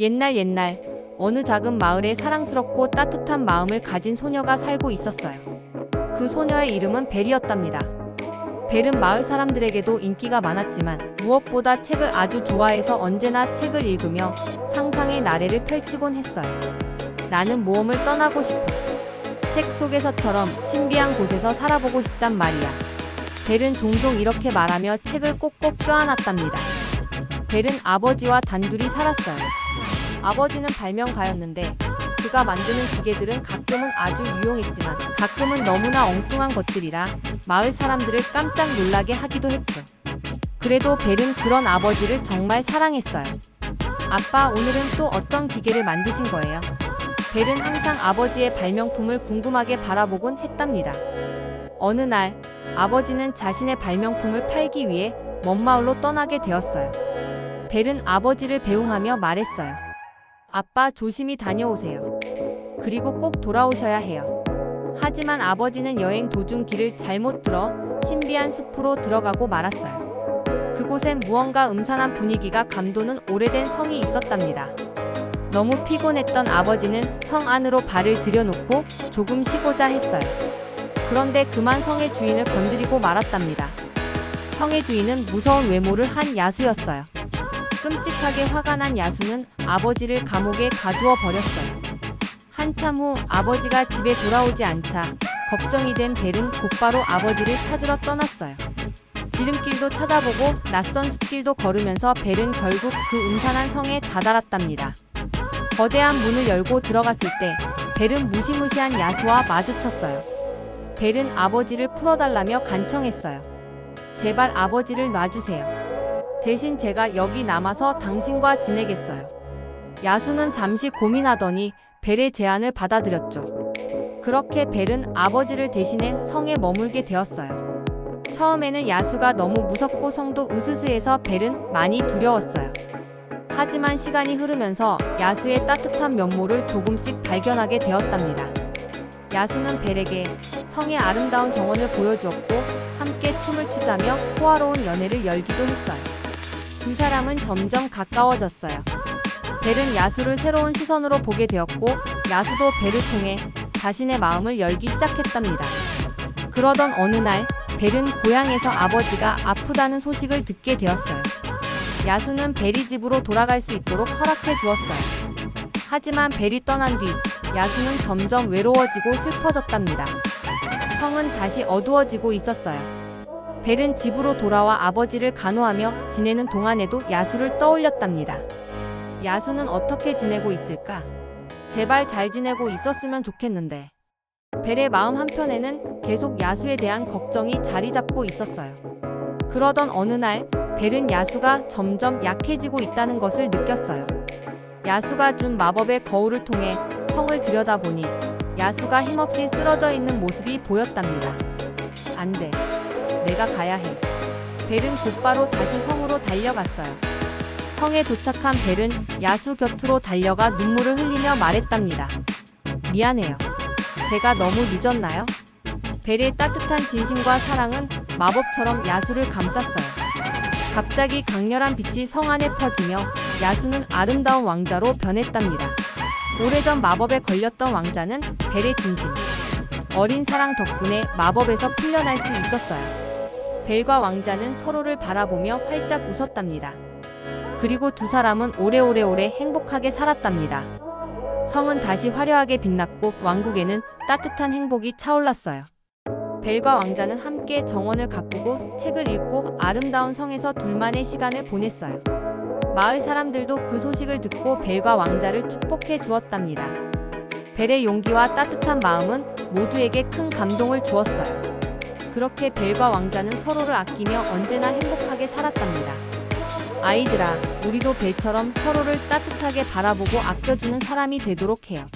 옛날 어느 작은 마을에 사랑스럽고 따뜻한 마음을 가진 소녀가 살고 있었어요. 그 소녀의 이름은 벨이었답니다. 벨은 마을 사람들에게도 인기가 많았지만 무엇보다 책을 아주 좋아해서 언제나 책을 읽으며 상상의 나래를 펼치곤 했어요. 나는 모험을 떠나고 싶어. 책 속에서처럼 신비한 곳에서 살아보고 싶단 말이야. 벨은 종종 이렇게 말하며 책을 꼭꼭 껴안았답니다. 벨은 아버지와 단둘이 살았어요. 아버지는 발명가였는데 그가 만드는 기계들은 가끔은 아주 유용했지만 가끔은 너무나 엉뚱한 것들이라 마을 사람들을 깜짝 놀라게 하기도 했죠. 그래도 벨은 그런 아버지를 정말 사랑했어요. 아빠, 오늘은 또 어떤 기계를 만드신 거예요? 벨은 항상 아버지의 발명품을 궁금하게 바라보곤 했답니다. 어느 날 아버지는 자신의 발명품을 팔기 위해 먼 마을로 떠나게 되었어요. 벨은 아버지를 배웅하며 말했어요. 아빠, 조심히 다녀오세요. 그리고 꼭 돌아오셔야 해요. 하지만 아버지는 여행 도중 길을 잘못 들어 신비한 숲으로 들어가고 말았어요. 그곳엔 무언가 음산한 분위기가 감도는 오래된 성이 있었답니다. 너무 피곤했던 아버지는 성 안으로 발을 들여놓고 조금 쉬고자 했어요. 그런데 그만 성의 주인을 건드리고 말았답니다. 성의 주인은 무서운 외모를 한 야수였어요. 끔찍하게 화가 난 야수는 아버지를 감옥에 가두어 버렸어요. 한참 후 아버지가 집에 돌아오지 않자 걱정이 된 벨은 곧바로 아버지를 찾으러 떠났어요. 지름길도 찾아보고 낯선 숲길도 걸으면서 벨은 결국 그 음산한 성에 다다랐답니다. 거대한 문을 열고 들어갔을 때 벨은 무시무시한 야수와 마주쳤어요. 벨은 아버지를 풀어달라며 간청했어요. 제발 아버지를 놔주세요. 대신 제가 여기 남아서 당신과 지내겠어요. 야수는 잠시 고민하더니 벨의 제안을 받아들였죠. 그렇게 벨은 아버지를 대신해 성에 머물게 되었어요. 처음에는 야수가 너무 무섭고 성도 으스스해서 벨은 많이 두려웠어요. 하지만 시간이 흐르면서 야수의 따뜻한 면모를 조금씩 발견하게 되었답니다. 야수는 벨에게 성의 아름다운 정원을 보여주었고 함께 춤을 추자며 호화로운 연애를 열기도 했어요. 두 사람은 점점 가까워졌어요. 벨은 야수를 새로운 시선으로 보게 되었고 야수도 벨을 통해 자신의 마음을 열기 시작했답니다. 그러던 어느 날 벨은 고향에서 아버지가 아프다는 소식을 듣게 되었어요. 야수는 벨이 집으로 돌아갈 수 있도록 허락해 주었어요. 하지만 벨이 떠난 뒤 야수는 점점 외로워지고 슬퍼졌답니다. 성은 다시 어두워지고 있었어요. 벨은 집으로 돌아와 아버지를 간호하며 지내는 동안에도 야수를 떠올렸답니다. 야수는 어떻게 지내고 있을까? 제발 잘 지내고 있었으면 좋겠는데. 벨의 마음 한편에는 계속 야수에 대한 걱정이 자리 잡고 있었어요. 그러던 어느 날 벨은 야수가 점점 약해지고 있다는 것을 느꼈어요. 야수가 준 마법의 거울을 통해 성을 들여다보니 야수가 힘없이 쓰러져 있는 모습이 보였답니다. 안 돼. 내가 가야 해. 벨은 곧바로 다시 성으로 달려갔어요. 성에 도착한 벨은 야수 곁으로 달려가 눈물을 흘리며 말했답니다. 미안해요. 제가 너무 늦었나요? 벨의 따뜻한 진심과 사랑은 마법처럼 야수를 감쌌어요. 갑자기 강렬한 빛이 성 안에 퍼지며 야수는 아름다운 왕자로 변했답니다. 오래전 마법에 걸렸던 왕자는 벨의 진심, 어린 사랑 덕분에 마법에서 풀려날 수 있었어요. 벨과 왕자는 서로를 바라보며 활짝 웃었답니다. 그리고 두 사람은 오래오래 행복하게 살았답니다. 성은 다시 화려하게 빛났고 왕국에는 따뜻한 행복이 차올랐어요. 벨과 왕자는 함께 정원을 가꾸고 책을 읽고 아름다운 성에서 둘만의 시간을 보냈어요. 마을 사람들도 그 소식을 듣고 벨과 왕자를 축복해 주었답니다. 벨의 용기와 따뜻한 마음은 모두에게 큰 감동을 주었어요. 그렇게 벨과 왕자는 서로를 아끼며 언제나 행복하게 살았답니다. 아이들아, 우리도 벨처럼 서로를 따뜻하게 바라보고 아껴주는 사람이 되도록 해요.